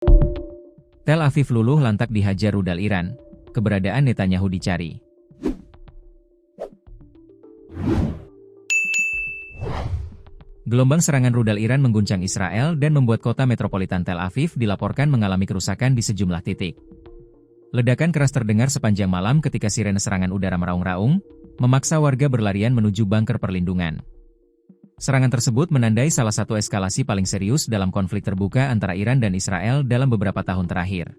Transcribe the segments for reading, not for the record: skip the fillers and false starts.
Tel Aviv luluh lantak dihajar rudal Iran. Keberadaan Netanyahu dicari. Gelombang serangan rudal Iran mengguncang Israel dan membuat kota metropolitan Tel Aviv dilaporkan mengalami kerusakan di sejumlah titik. Ledakan keras terdengar sepanjang malam ketika sirene serangan udara meraung-raung, memaksa warga berlarian menuju bunker perlindungan. Serangan tersebut menandai salah satu eskalasi paling serius dalam konflik terbuka antara Iran dan Israel dalam beberapa tahun terakhir.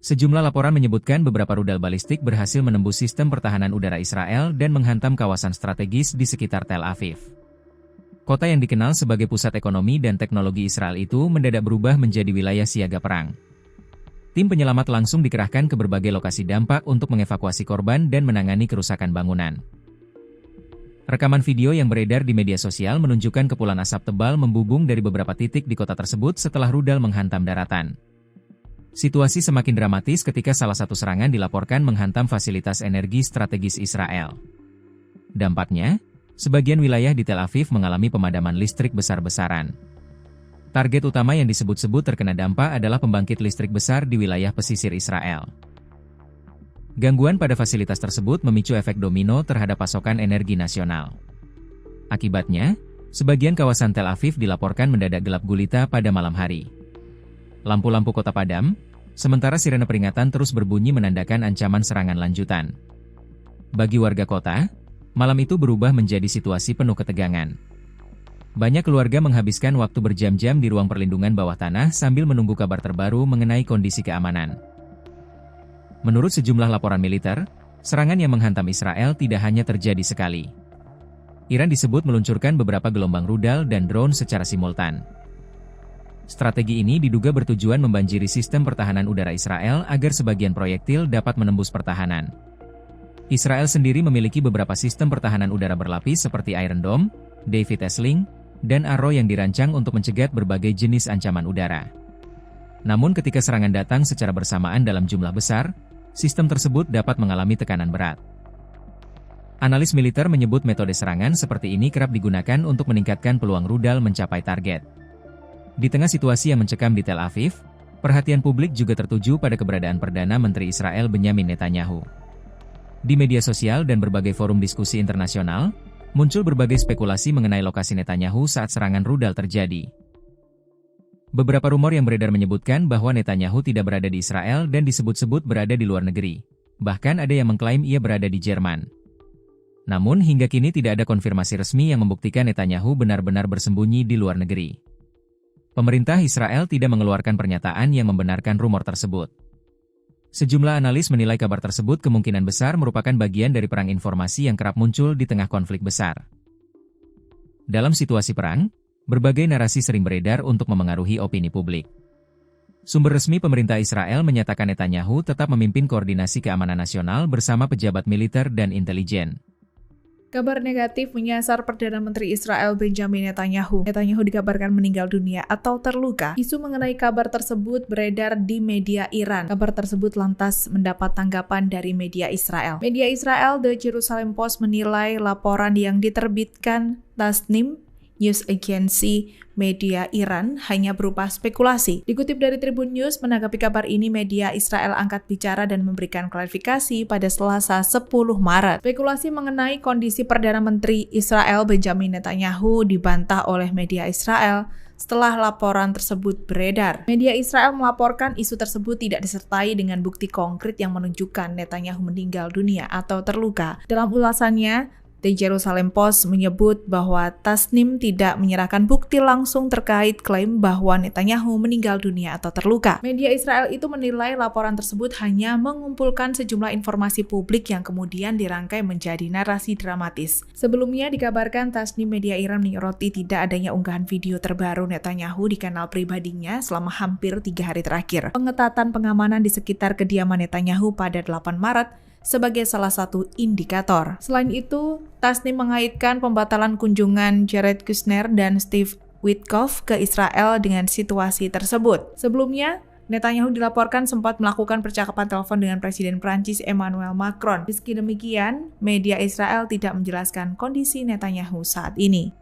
Sejumlah laporan menyebutkan beberapa rudal balistik berhasil menembus sistem pertahanan udara Israel dan menghantam kawasan strategis di sekitar Tel Aviv. Kota yang dikenal sebagai pusat ekonomi dan teknologi Israel itu mendadak berubah menjadi wilayah siaga perang. Tim penyelamat langsung dikerahkan ke berbagai lokasi dampak untuk mengevakuasi korban dan menangani kerusakan bangunan. Rekaman video yang beredar di media sosial menunjukkan kepulan asap tebal membubung dari beberapa titik di kota tersebut setelah rudal menghantam daratan. Situasi semakin dramatis ketika salah satu serangan dilaporkan menghantam fasilitas energi strategis Israel. Dampaknya, sebagian wilayah di Tel Aviv mengalami pemadaman listrik besar-besaran. Target utama yang disebut-sebut terkena dampak adalah pembangkit listrik besar di wilayah pesisir Israel. Gangguan pada fasilitas tersebut memicu efek domino terhadap pasokan energi nasional. Akibatnya, sebagian kawasan Tel Aviv dilaporkan mendadak gelap gulita pada malam hari. Lampu-lampu kota padam, sementara sirene peringatan terus berbunyi menandakan ancaman serangan lanjutan. Bagi warga kota, malam itu berubah menjadi situasi penuh ketegangan. Banyak keluarga menghabiskan waktu berjam-jam di ruang perlindungan bawah tanah sambil menunggu kabar terbaru mengenai kondisi keamanan. Menurut sejumlah laporan militer, serangan yang menghantam Israel tidak hanya terjadi sekali. Iran disebut meluncurkan beberapa gelombang rudal dan drone secara simultan. Strategi ini diduga bertujuan membanjiri sistem pertahanan udara Israel agar sebagian proyektil dapat menembus pertahanan. Israel sendiri memiliki beberapa sistem pertahanan udara berlapis seperti Iron Dome, David Sling, dan Arrow yang dirancang untuk mencegat berbagai jenis ancaman udara. Namun ketika serangan datang secara bersamaan dalam jumlah besar, sistem tersebut dapat mengalami tekanan berat. Analis militer menyebut metode serangan seperti ini kerap digunakan untuk meningkatkan peluang rudal mencapai target. Di tengah situasi yang mencekam di Tel Aviv, perhatian publik juga tertuju pada keberadaan Perdana Menteri Israel Benjamin Netanyahu. Di media sosial dan berbagai forum diskusi internasional, muncul berbagai spekulasi mengenai lokasi Netanyahu saat serangan rudal terjadi. Beberapa rumor yang beredar menyebutkan bahwa Netanyahu tidak berada di Israel dan disebut-sebut berada di luar negeri. Bahkan ada yang mengklaim ia berada di Jerman. Namun hingga kini tidak ada konfirmasi resmi yang membuktikan Netanyahu benar-benar bersembunyi di luar negeri. Pemerintah Israel tidak mengeluarkan pernyataan yang membenarkan rumor tersebut. Sejumlah analis menilai kabar tersebut kemungkinan besar merupakan bagian dari perang informasi yang kerap muncul di tengah konflik besar. Dalam situasi perang, berbagai narasi sering beredar untuk memengaruhi opini publik. Sumber resmi pemerintah Israel menyatakan Netanyahu tetap memimpin koordinasi keamanan nasional bersama pejabat militer dan intelijen. Kabar negatif menyasar Perdana Menteri Israel Benjamin Netanyahu. Netanyahu dikabarkan meninggal dunia atau terluka. Isu mengenai kabar tersebut beredar di media Iran. Kabar tersebut lantas mendapat tanggapan dari media Israel. Media Israel, The Jerusalem Post, menilai laporan yang diterbitkan Tasnim News Agency media Iran hanya berupa spekulasi. Dikutip dari Tribun News, menanggapi kabar ini media Israel angkat bicara dan memberikan klarifikasi pada Selasa 10 Maret. Spekulasi mengenai kondisi Perdana Menteri Israel Benjamin Netanyahu dibantah oleh media Israel setelah laporan tersebut beredar. Media Israel melaporkan isu tersebut tidak disertai dengan bukti konkret yang menunjukkan Netanyahu meninggal dunia atau terluka. Dalam ulasannya, The Jerusalem Post menyebut bahwa Tasnim tidak menyerahkan bukti langsung terkait klaim bahwa Netanyahu meninggal dunia atau terluka. Media Israel itu menilai laporan tersebut hanya mengumpulkan sejumlah informasi publik yang kemudian dirangkai menjadi narasi dramatis. Sebelumnya dikabarkan Tasnim media Iran menyoroti tidak adanya unggahan video terbaru Netanyahu di kanal pribadinya selama hampir 3 hari terakhir. Pengetatan pengamanan di sekitar kediaman Netanyahu pada 8 Maret sebagai salah satu indikator. Selain itu, Tasnim mengaitkan pembatalan kunjungan Jared Kushner dan Steve Witkoff ke Israel dengan situasi tersebut. Sebelumnya, Netanyahu dilaporkan sempat melakukan percakapan telepon dengan Presiden Prancis Emmanuel Macron. Meski demikian, media Israel tidak menjelaskan kondisi Netanyahu saat ini.